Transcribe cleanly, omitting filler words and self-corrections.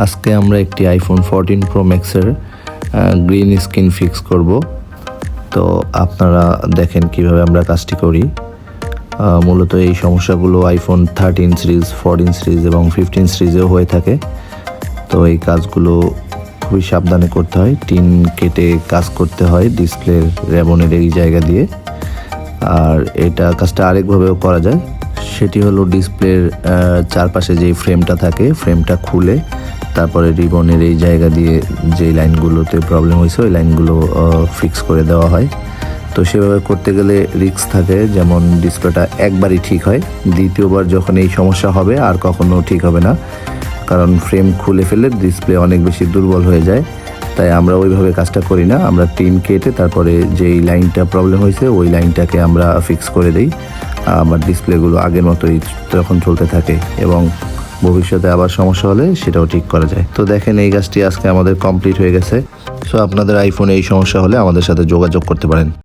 আজকে আমরা একটি আইফোন 14 প্রো ম্যাক্সের গ্রিন স্ক্রিন ফিক্স করব। তো আপনারা দেখেন কিভাবে আমরা কাজটি করি। মূলত এই সমস্যাগুলো আইফোন 13 সিরিজ, 14 সিরিজ এবং 15 সিরিজেও হয়ে থাকে। তো এই কাজগুলো খুবই সাবধানে করতে হয়, টিন কেটে কাজ করতে হয় ডিসপ্লের রেবনের এই জায়গা দিয়ে। আর এটা কাজটা আরেকভাবেও করা যায়, সেটি হলো ডিসপ্লের চারপাশে যেই ফ্রেমটা থাকে, ফ্রেমটা খুলে তারপরে রিবনের এই জায়গা দিয়ে যে লাইনগুলোতে প্রবলেম হয়েছে ওই লাইনগুলো ফিক্স করে দেওয়া হয়। তো সেভাবে করতে গেলে রিস্ক থাকে, যেমন ডিসপ্লেটা একবারই ঠিক হয়, দ্বিতীয়বার যখন এই সমস্যা হবে আর কখনো ঠিক হবে না, কারণ ফ্রেম খুলে ফেলে ডিসপ্লে অনেক বেশি দুর্বল হয়ে যায়। তাই আমরা ওইভাবে কাজটা করি না, আমরা টিন কেটে তারপরে যেই লাইনটা প্রবলেম হয়েছে ওই লাইনটাকে আমরা ফিক্স করে দিই। আমার ডিসপ্লেগুলো আগের মতোই তখন চলতে থাকে এবং ভবিষ্যতে আবার সমস্যা হলে সেটাও ঠিক করা যায়। তো দেখেন এই কাজটি আজকে আমাদের কমপ্লিট হয়ে গেছে। সো আপনাদের আইফোনে এই সমস্যা হলে আমাদের সাথে যোগাযোগ করতে পারেন।